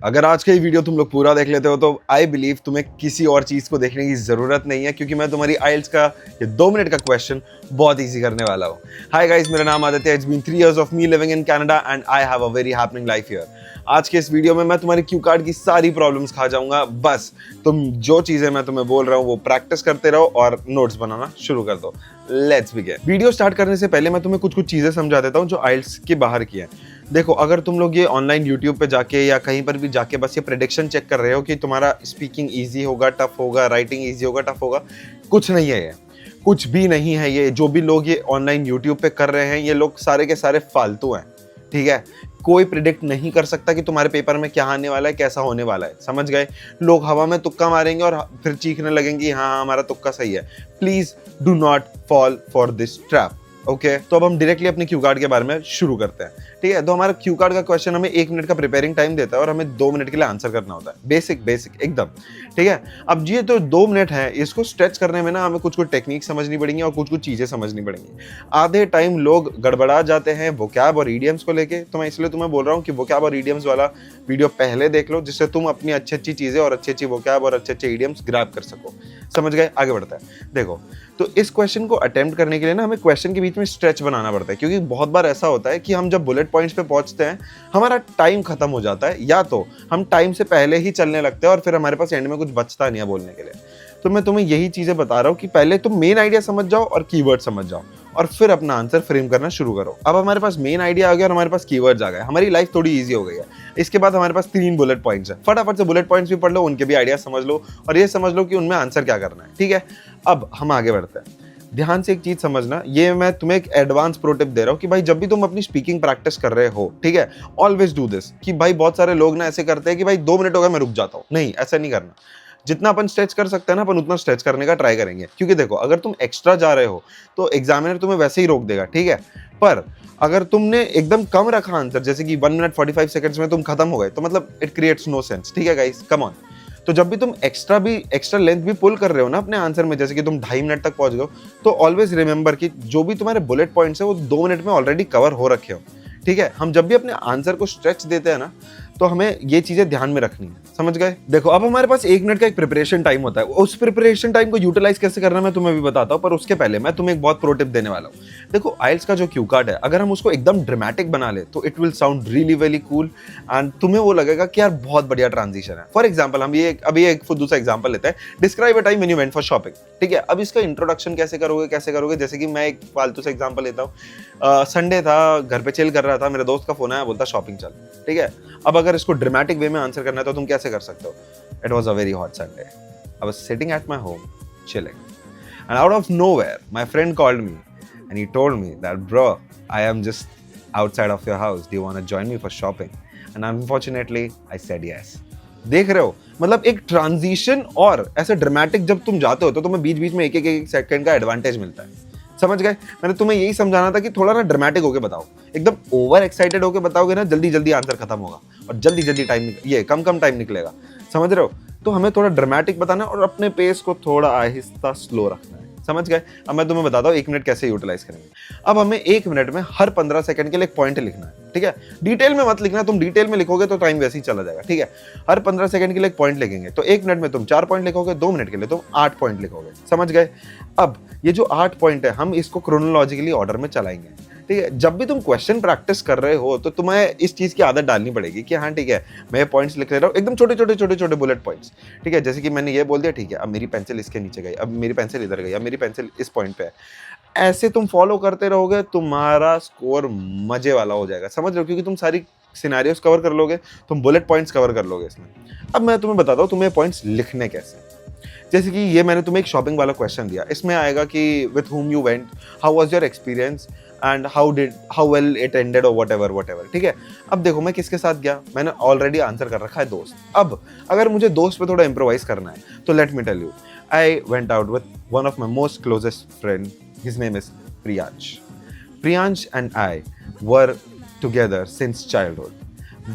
अगर आज का ये वीडियो तुम लोग पूरा देख लेते हो तो आई बिलीव तुम्हें किसी और चीज को देखने की जरूरत नहीं है, क्योंकि मैं तुम्हारी आइल्स का ये 2 मिनट का क्वेश्चन बहुत इजी करने वाला हूँ। हाय गाइस, मेरा नाम Aditya. It's been 3 years of me living in Canada and I have a very happening life here. आज के इस वीडियो में मैं तुम्हारी क्यू कार्ड की सारी प्रॉब्लम्स खा जाऊंगा। बस तुम जो चीजें मैं तुम्हें बोल रहा हूँ वो प्रैक्टिस करते रहो और नोट्स बनाना शुरू कर दो। Let's begin. वीडियो स्टार्ट करने से पहले मैं तुम्हें कुछ कुछ चीजें समझा देता हूँ जो आइल्स के बाहर की है। देखो, अगर तुम लोग ये ऑनलाइन यूट्यूब पे जाके या कहीं पर भी जाके बस ये प्रेडिक्शन चेक कर रहे हो कि तुम्हारा स्पीकिंग इजी होगा, टफ होगा, राइटिंग इजी होगा, टफ होगा, कुछ नहीं है ये। कुछ भी नहीं है ये। जो भी लोग ये ऑनलाइन यूट्यूब पे कर रहे हैं ये लोग सारे के सारे फालतू हैं। ठीक है, कोई प्रिडिक्ट नहीं कर सकता कि तुम्हारे पेपर में क्या आने वाला है, कैसा होने वाला है। समझ गए? लोग हवा में तुक्का मारेंगे और फिर चीखने लगेंगे हाँ हमारा तुक्का सही है। Please do not fall for this trap. Okay, तो अब हम डायरेक्टली अपने क्यू कार्ड के बारे में शुरू करते हैं। ठीक है, तो हमारा क्यू कार्ड का क्वेश्चन हमें 1 मिनट का प्रिपेयरिंग टाइम देता है और हमें 2 मिनट के लिए आंसर करना होता है। बेसिक बेसिक एकदम। ठीक है, अब ये तो 2 मिनट है, इसको स्ट्रेच करने में ना हमें कुछ कुछ टेक्निक समझनी पड़ेंगी और कुछ कुछ चीजें समझनी पड़ेंगी। आधे टाइम लोग गड़बड़ा जाते हैं वोकैब और ईडियम्स को लेके, तो मैं इसलिए तुम्हें बोल रहा हूँ कि वोकैब और ईडियम्स वाला वीडियो पहले देख लो, जिससे तुम अपनी अच्छी अच्छी चीजें और अच्छी अच्छी वोकैब और अच्छे अच्छे ईडियम्स ग्रैब कर सको। समझ गए? आगे बढ़ता है। देखो, तो इस क्वेश्चन को अटेम्प्ट करने के लिए ना हमें क्वेश्चन के बीच में स्ट्रेच बनाना पड़ता है, क्योंकि बहुत बार ऐसा होता है कि हम जब बुलेट पॉइंट्स पे पहुंचते हैं हमारा टाइम खत्म हो जाता है, या तो हम टाइम से पहले ही चलने लगते हैं और फिर हमारे पास एंड में कुछ बचता नहीं है बोलने के लिए। तो मैं तुम्हें यही चीजें बता रहा हूँ कि पहले तुम मेन आइडिया समझ जाओ और कीवर्ड समझ जाओ और फिर अपना आंसर फ्रेम करना शुरू करो। अब हमारे पास मेन आइडिया आ गया और हमारे पास कीवर्ड्स आ गए, हमारी लाइफ थोड़ी इजी हो गई है। इसके बाद हमारे पास 3 बुलेट पॉइंट्स है। फटाफट से बुलेट पॉइंट्स भी पढ़ लो, उनके भी आइडिया समझ लो और ये समझ लो कि उनमें आंसर क्या करना है। ठीक है, अब हम आगे बढ़ते हैं। ध्यान से एक चीज समझना, ये मैं तुम्हें एक एडवांस प्रो टिप दे रहा हूँ कि भाई जब भी तुम अपनी स्पीकिंग प्रैक्टिस कर रहे हो, ठीक है, ऑलवेज डू दिस। कि भाई बहुत सारे लोग ना ऐसे करते हैं कि भाई 2 मिनट हो गए मैं रुक जाता हूँ। नहीं, ऐसा नहीं करना। जितना अपन स्ट्रेच कर सकते हैं ना अपन उतना स्ट्रेच करने का ट्राई करेंगे, क्योंकि देखो अगर तुम एक्स्ट्रा जा रहे हो तो एग्जामिनर तुम्हें वैसे ही रोक देगा। ठीक है, पर अगर तुमने एकदम कम रखा आंसर, जैसे कि 1 मिनट 45 सेकंड्स में तुम खत्म हो गए, तो मतलब इट क्रिएट्स नो सेंस। ठीक है गाइस, कम ऑन। तो जब भी तुम एक्स्ट्रा लेंथ भी पुल कर रहे हो ना अपने आंसर में, जैसे कि तुम 2.5 मिनट तक पहुंच गए हो, तो ऑलवेज रिमेंबर कि जो भी तुम्हारे बुलेट पॉइंट्स है वो 2 मिनट में ऑलरेडी कवर हो रखे हो। ठीक है, हम जब भी अपने आंसर को स्ट्रेच देते हैं ना तो हमें ये चीजें ध्यान में रखनी है। समझ गए? देखो, अब हमारे पास 1 मिनट का एक प्रिपरेशन टाइम होता है। उस प्रिपरेशन टाइम को यूटिलाइज कैसे करना मैं तुम्हें भी बताता हूँ, पर उसके पहले मैं तुम्हें एक बहुत प्रो टिप देने वाला हूँ। देखो, आइल्स का जो क्यू कार्ड है अगर हम उसको एकदम ड्रामेटिक बना ले तो it will sound really very cool and तुम्हें वो लगेगा कि यार बहुत बढ़िया ट्रांजिशन है। फॉर एग्जाम्पल हम ये अभी एक दूसरा एग्जाम्पल लेते हैं। Describe a time when you went for shopping. ठीक है, अब इसका इंट्रोडक्शन कैसे करोगे? जैसे कि मैं एक फालतू से एग्जाम्पल लेता हूँ। संडे था, घर पे चिल कर रहा था, मेरे दोस्त का फोन आया, बोलता शॉपिंग चल। ठीक है, अब अगर इसको ड्रामेटिक वे में आंसर करना है तो तुम कैसे कर सकते हो? It was a very hot Sunday, I was sitting at my home chilling and out of nowhere my friend called me and he told me that bro, I am just outside of your house, do you want to join me for shopping? And unfortunately I said yes. देख रहे हो, मतलब एक transition और ऐसे dramatic जब तुम जाते हो तो तुम्हें बीच बीच में एक सेकंड का एडवांटेज मिलता है। समझ गए? मैंने तुम्हें यही समझाना था कि थोड़ा ना ड्रामेटिक होके बताओ। एकदम ओवर एक्साइटेड होके बताओगे ना, जल्दी जल्दी आंसर खत्म होगा और जल्दी जल्दी टाइम ये कम टाइम निकलेगा। समझ रहे हो? तो हमें थोड़ा ड्रामेटिक बताना है और अपने पेस को थोड़ा आहिस्ता स्लो रखना है। समझ गए? अब मैं तुम्हें बताता हूँ 1 मिनट कैसे यूटिलाइज करेंगे। अब हमें 1 मिनट में हर 15 सेकंड के लिए एक पॉइंट लिखना है। ठीक है, डिटेल में मत लिखना, तुम डिटेल में लिखोगे तो टाइम वैसे ही चला जाएगा। ठीक है, हर 15 सेकंड के लिए एक पॉइंट लिखेंगे, तो 1 मिनट में तुम 4 पॉइंट लिखोगे, 2 मिनट के लिए तुम 8 पॉइंट लिखोगे। समझ गए? अब ये जो 8 पॉइंट है हम इसको क्रोनोलॉजिकली ऑर्डर में चलाएंगे। ठीक है, जब भी तुम क्वेश्चन प्रैक्टिस कर रहे हो तो तुम्हें इस चीज की आदत डालनी पड़ेगी कि हाँ ठीक है मैं पॉइंट्स लिख ले रहा हूँ, एकदम छोटे बुलेट पॉइंट्स। ठीक है, जैसे कि मैंने ये बोल दिया, ठीक है अब मेरी पेंसिल इसके नीचे गई, अब मेरी पेंसिल इधर गई, अब मेरी पेंसिल इस पॉइंट पे है। ऐसे तुम फॉलो करते रहोगे, तुम्हारा स्कोर मजे वाला हो जाएगा। समझ रहे हो? क्योंकि तुम सारी सिनेरियोस कवर कर लोगे, तुम बुलेट पॉइंट्स कवर कर लोगे इसमें। अब मैं तुम्हें बताता हूँ तुम्हें पॉइंट्स लिखने कैसे। जैसे कि ये मैंने तुम्हें एक शॉपिंग वाला क्वेश्चन दिया, इसमें आएगा कि with whom you went, how was your experience and how well it ended or whatever। ठीक है, अब देखो मैं किसके साथ गया, मैंने ऑलरेडी आंसर कर रखा है दोस्त। अब अगर मुझे दोस्त पे थोड़ा इम्प्रोवाइज करना है तो let me tell you, I went out with one of my most closest friend, his name is Priyansh and I were together since childhood.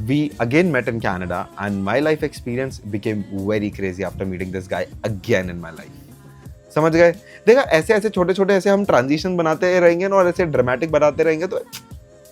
We again met in Canada and my life experience became very crazy after meeting this guy again in my life. समझ गए? देखा, ऐसे छोटे ऐसे हम transition बनाते रहेंगे ना और ऐसे ड्रामेटिक बनाते रहेंगे तो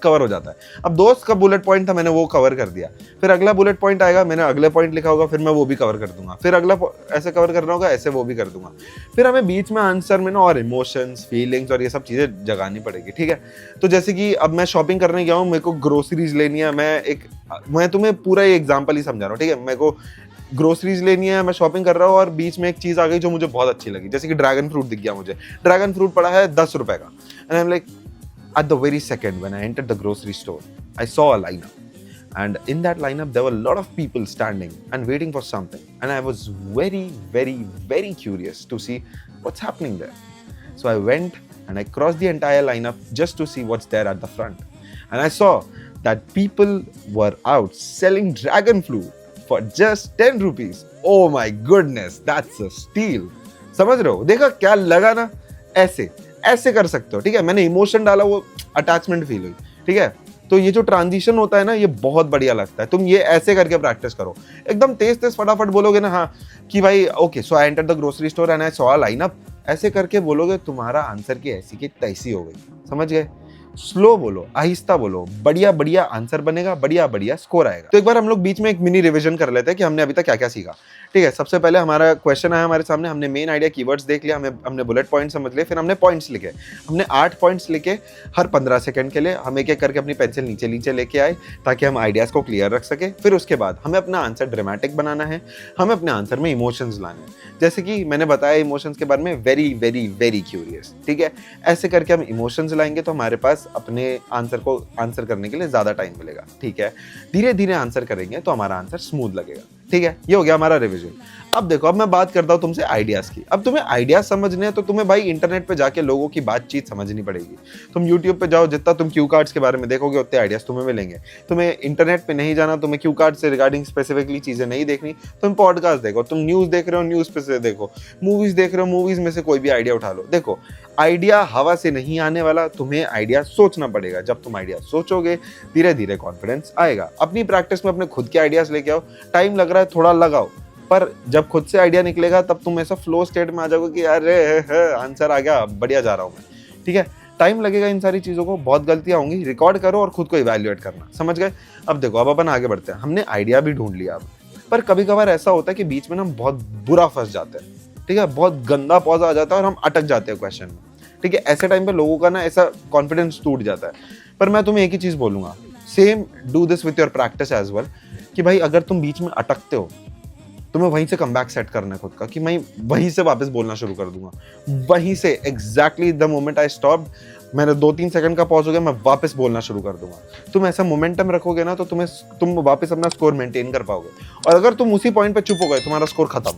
कवर हो जाता है। अब दोस्त का बुलेट पॉइंट था, मैंने वो कवर कर दिया, फिर अगला बुलेट पॉइंट आएगा, मैंने अगले पॉइंट लिखा होगा, फिर मैं वो भी कवर कर दूंगा, फिर अगला ऐसे कवर करना होगा, ऐसे वो भी कर दूंगा। फिर हमें बीच में आंसर में ना और इमोशंस, फीलिंग्स और ये सब चीजें जगानी पड़ेगी, ठीक है। तो जैसे कि अब मैं शॉपिंग करने गया हूँ, मेरे को ग्रोसरीज लेनी है, मैं तुम्हें पूरा ये एग्जाम्पल ही समझा रहा हूँ, ठीक है। मेरे को ग्रोसरीज लेनी है, मैं शॉपिंग कर रहा हूँ और बीच में एक चीज आ गई जो मुझे बहुत अच्छी लगी, जैसे कि ड्रैगन फ्रूट दिख गया मुझे। ड्रैगन फ्रूट पड़ा है 10 रुपए का, and I am like, at the very second when I entered the grocery store, I saw a lineup, and in that lineup there were a lot of people standing and waiting for something, and I was very, very, very curious to see what's happening there. So I went and I crossed the entire lineup just to see what's there at the front, and I saw that people were out selling dragon fruit for just 10 rupees. Oh my goodness, that's a steal. समझ रहे हो? देखा क्या लगा ना? ऐसे कर सकते हो, ठीक है। मैंने इमोशन डाला, वो अटैचमेंट फील हुई, ठीक है। तो ये जो ट्रांजिशन होता है ना, ये बहुत बढ़िया लगता है। तुम ये ऐसे करके प्रैक्टिस करो, एकदम तेज फटाफट बोलोगे ना, हाँ कि भाई okay so I entered the grocery store and I saw a lineup, ऐसे करके बोलोगे, तुम्हारा आंसर की ऐसी की तैसी हो गई, समझ गए। स्लो बोलो, आहिस्ता बोलो, बढ़िया बढ़िया आंसर बनेगा, बढ़िया बढ़िया स्कोर आएगा। तो एक बार हम लोग बीच में एक मिनी रिवीजन कर लेते हैं कि हमने अभी तक क्या क्या सीखा, ठीक है। सबसे पहले हमारा क्वेश्चन आया हमारे सामने, हमने मेन आइडिया कीवर्ड्स देख लिया, हमने बुलेट पॉइंट समझ लिए, फिर हमने पॉइंट्स लिखे। हमने 8 पॉइंट्स लिखे हर 15 सेकंड के लिए। हम एक एक करके अपनी पेंसिल नीचे नीचे लेके आए ताकि हम आइडियाज को क्लियर रख सके। फिर उसके बाद हमें अपना आंसर ड्रामेटिक बनाना है, हमें अपने आंसर में इमोशंस लाने हैं, जैसे कि मैंने बताया इमोशंस के बारे में, वेरी वेरी वेरी क्यूरियस, ठीक है। ऐसे करके हम इमोशंस लाएंगे तो हमारे पास अपने आंसर को आंसर करने के लिए ज्यादा टाइम मिलेगा, ठीक है। धीरे धीरे आंसर करेंगे तो हमारा आंसर स्मूथ लगेगा, ठीक है। ये हो गया हमारा रिवीजन। अब देखो, अब मैं बात करता हूं तुमसे आइडियाज की। अब तुम्हें आइडियाज समझने हैं तो तुम्हें भाई इंटरनेट पे जाके लोगों की बातचीत समझनी पड़ेगी। तुम यूट्यूब पे जाओ, जितना तुम क्यू कार्ड्स के बारे में देखोगे उतने आइडियाज तुम्हें मिलेंगे। तुम्हें इंटरनेट पे नहीं जाना, तुम्हें क्यू कार्ड से रिगार्डिंग स्पेसिफिकली चीजें नहीं देखनी, तुम पॉडकास्ट देखो, तुम न्यूज देख रहे हो न्यूज पे से देखो, मूवीज देख रहे हो मूवीज में से कोई भी आइडिया उठा लो। देखो, आइडिया हवा से नहीं आने वाला, तुम्हें आइडिया सोचना पड़ेगा। जब तुम आइडिया सोचोगे धीरे धीरे कॉन्फिडेंस आएगा। अपनी प्रैक्टिस में अपने खुद के आइडियाज लेके आओ। टाइम लग रहा है, थोड़ा लगाओ, पर जब खुद से आइडिया निकलेगा तब तुम ऐसा फ्लो स्टेट में आ जाओगे कि अरे आंसर आ गया, बढ़िया जा रहा हूं मैं, ठीक है। टाइम लगेगा इन सारी चीजों को, बहुत गलतियां होंगी, रिकॉर्ड करो और खुद को इवैल्यूएट करना, समझ गए। अब देखो, अब अपन आगे बढ़ते हैं। हमने आइडिया भी ढूंढ लिया अब, पर कभी कभार ऐसा होता है कि बीच में ना हम बहुत बुरा फंस जाते हैं, ठीक है। बहुत गंदा पॉज आ जाता है और हम अटक जाते हैं क्वेश्चन में, ठीक है। ऐसे टाइम पे लोगों का ना ऐसा कॉन्फिडेंस टूट जाता है। पर मैं तुम्हें एक ही चीज बोलूंगा, same do this with your practice as well, कि भाई अगर तुम बीच में अटकते हो, तुम्हें वहीं से कमबैक सेट करना है खुद का, कि मैं वहीं से वापस बोलना शुरू कर दूंगा। वहीं से exactly the moment I stop, मैंने 2-3 सेकंड का पॉज हो गया, मैं वापस बोलना शुरू कर दूंगा। तुम ऐसा मोमेंटम रखोगे ना तो तुम वापस अपना स्कोर मेंटेन कर पाओगे। और अगर तुम उसी पॉइंट पे चुप हो गए, तुम्हारा स्कोर खत्म।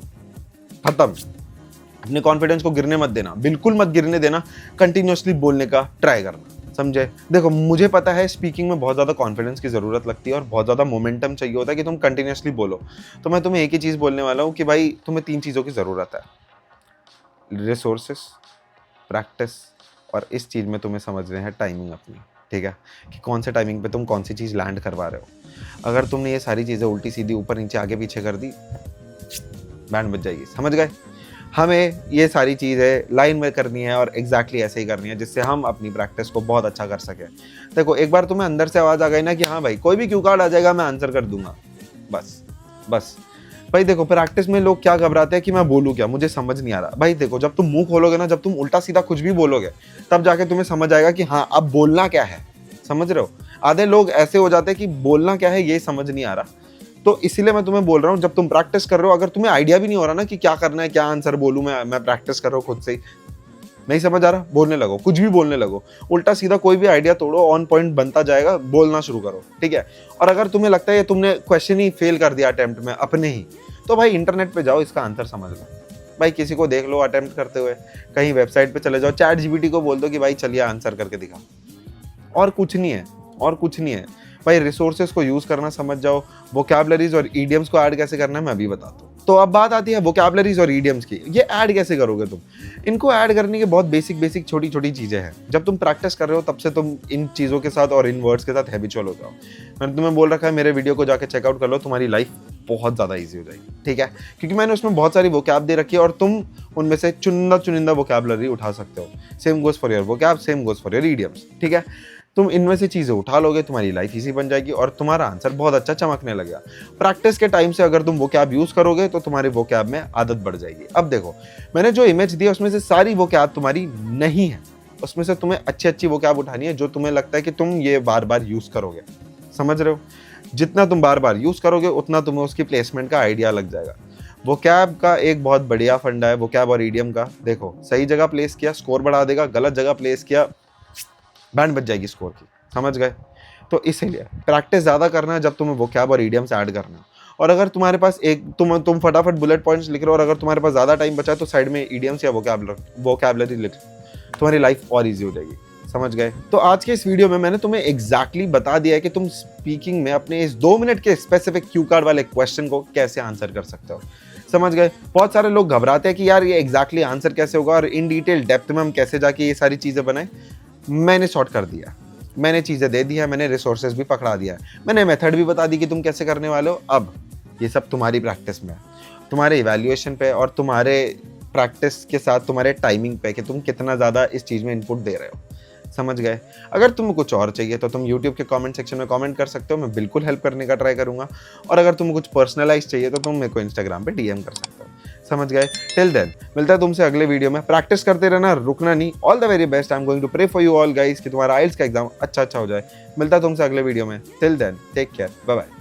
अपने कॉन्फिडेंस को गिरने मत देना, बिल्कुल मत गिरने देना। कंटिन्यूअसली बोलने का ट्राई करना, समझे। देखो, मुझे पता है स्पीकिंग में बहुत ज़्यादा कॉन्फिडेंस की ज़रूरत लगती है और बहुत ज़्यादा मोमेंटम चाहिए होता है कि तुम कंटिन्यूअसली बोलो। तो मैं तुम्हें एक ही चीज़ बोलने वाला हूँ कि भाई तुम्हें 3 चीज़ों की ज़रूरत है, रिसोर्सेस, प्रैक्टिस, और इस चीज़ में तुम्हें समझने हैं टाइमिंग अपनी, ठीक है, कि कौन से टाइमिंग पे तुम कौन सी चीज़ लैंड करवा रहे हो। अगर तुमने ये सारी चीज़ें उल्टी सीधी ऊपर नीचे आगे पीछे कर दी, बैंड बज जाएगी, समझ गए। हमें ये सारी चीज़ें लाइन में करनी है और एग्जैक्टली ऐसे ही करनी है जिससे हम अपनी प्रैक्टिस को बहुत अच्छा कर सकें। देखो, एक बार तुम्हें अंदर से आवाज़ आ गई ना कि हाँ भाई कोई भी क्यू कार्ड आ जाएगा मैं आंसर कर दूंगा, बस भाई। देखो, प्रैक्टिस में लोग क्या घबराते हैं कि मैं बोलूँ क्या, मुझे समझ नहीं आ रहा। भाई देखो, जब तुम मुंह खोलोगे ना, जब तुम उल्टा सीधा कुछ भी बोलोगे, तब जाके तुम्हें समझ आएगा कि हाँ अब बोलना क्या है, समझ रहे हो। आधे लोग ऐसे हो जाते हैं कि बोलना क्या है ये समझ नहीं आ रहा। तो इसीलिए मैं तुम्हें बोल रहा हूँ, जब तुम प्रैक्टिस कर रहे हो, अगर तुम्हें आइडिया भी नहीं हो रहा ना कि क्या करना है, क्या आंसर बोलूँ मैं प्रैक्टिस कर रहा हूँ खुद से ही, नहीं समझ आ रहा, बोलने लगो, कुछ भी बोलने लगो, उल्टा सीधा कोई भी आइडिया तोड़ो, ऑन पॉइंट बनता जाएगा, बोलना शुरू करो, ठीक है। और अगर तुम्हें लगता है तुमने क्वेश्चन ही फेल कर दिया अटेम्प्ट में अपने ही, तो भाई इंटरनेट पे जाओ, इसका आंसर समझ लो। भाई किसी को देख लो अटेम्प्ट करते हुए, कहीं वेबसाइट पे चले जाओ, चैट जीपीटी को बोल दो कि भाई चलिए आंसर करके दिखा। और कुछ नहीं है भाई, रिसोर्सेज को यूज करना समझ जाओ। वोकैबुलरीज और ईडियम्स को ऐड कैसे करना है मैं अभी बताता हूँ। तो अब बात आती है वोकैबुलरीज और ईडियम्स की। ये ऐड कैसे करोगे तुम? इनको ऐड करने के बहुत बेसिक छोटी छोटी चीजें हैं। जब तुम प्रैक्टिस कर रहे हो तब से तुम इन चीजों के साथ और इन वर्ड्स के साथ हैबिचुअल हो जाओ। मैंने तुम्हें बोल रखा है मेरे वीडियो को जाके चेकआउट कर लो, तुम्हारी लाइफ बहुत ज़्यादा ईजी हो जाएगी, ठीक है। क्योंकि मैंने उसमें बहुत सारी वोकैब दे रखी है और तुम उनमें से चुनिंदा वोकैबुलरी उठा सकते हो। Same goes for your vocab, same goes for your idioms, ठीक है। तुम इनमें से चीज़ें उठा लोगे, तुम्हारी लाइफ इजी बन जाएगी और तुम्हारा आंसर बहुत अच्छा चमकने लगेगा। प्रैक्टिस के टाइम से अगर तुम वोकैब यूज़ करोगे तो तुम्हारे वोकैब में आदत बढ़ जाएगी। अब देखो, मैंने जो इमेज दी है उसमें से सारी वोकैब तुम्हारी नहीं है, उसमें से तुम्हें अच्छी अच्छी वोकैब उठानी है जो तुम्हें लगता है कि तुम ये बार बार यूज़ करोगे। समझ रहे हो? जितना तुम बार बार यूज़ करोगे उतना तुम्हें उसकी प्लेसमेंट का आइडिया लग जाएगा। वोकैब का एक बहुत बढ़िया फंडा है वोकैब और ईडियम का। देखो, सही जगह प्लेस किया स्कोर बढ़ा देगा, गलत जगह प्लेस किया बैंड बच जाएगी स्कोर की। समझ गए? तो इसीलिए प्रैक्टिस ज़्यादा करना है जब तुम्हें वोकैब और ईडियम से ऐड करना है। और अगर तुम्हारे पास एक तुम फटाफट बुलेट पॉइंट्स लिख रहे हो और अगर तुम्हारे पास ज़्यादा टाइम बचा है तो साइड में ईडियम्स या वोकैबलरी लिख, तुम्हारी लाइफ और ईजी हो जाएगी। समझ गए? तो आज के इस वीडियो में मैंने तुम्हें एग्जैक्टली बता दिया है कि तुम स्पीकिंग में अपने इस 2 मिनट के स्पेसिफिक क्यू कार्ड वाले क्वेश्चन को कैसे आंसर कर सकते हो। समझ गए? बहुत सारे लोग घबराते हैं कि यार ये एग्जैक्टली आंसर कैसे होगा और इन डिटेल डेप्थ में हम कैसे जाके ये सारी चीज़ें बनाएं। मैंने शॉर्ट कर दिया, मैंने चीज़ें दे दी है, मैंने रिसोर्सेज भी पकड़ा दिया है, मैंने मेथड भी बता दी कि तुम कैसे करने वाले हो। अब ये सब तुम्हारी प्रैक्टिस में है, तुम्हारे इवैल्यूएशन पे और तुम्हारे प्रैक्टिस के साथ तुम्हारे टाइमिंग पे कि तुम कितना ज़्यादा इस चीज़ में इनपुट दे रहे हो। समझ गए? अगर तुम्हें कुछ और चाहिए तो तुम YouTube के कमेंट सेक्शन में कमेंट कर सकते हो, मैं बिल्कुल हेल्प करने का ट्राई करूंगा। और अगर तुम्हें कुछ पर्सनलाइज चाहिए तो तुम मेरे को इंस्टाग्राम पे DM कर सकते हो। समझ गए? टिल देन मिलता है तुमसे अगले वीडियो में। प्रैक्टिस करते रहना, रुकना नहीं। All the very best. I am going to pray for you all guys कि तुम्हारा आइल्स का एग्जाम अच्छा हो जाए। मिलता है तुमसे अगले वीडियो में। Till then take care, bye bye.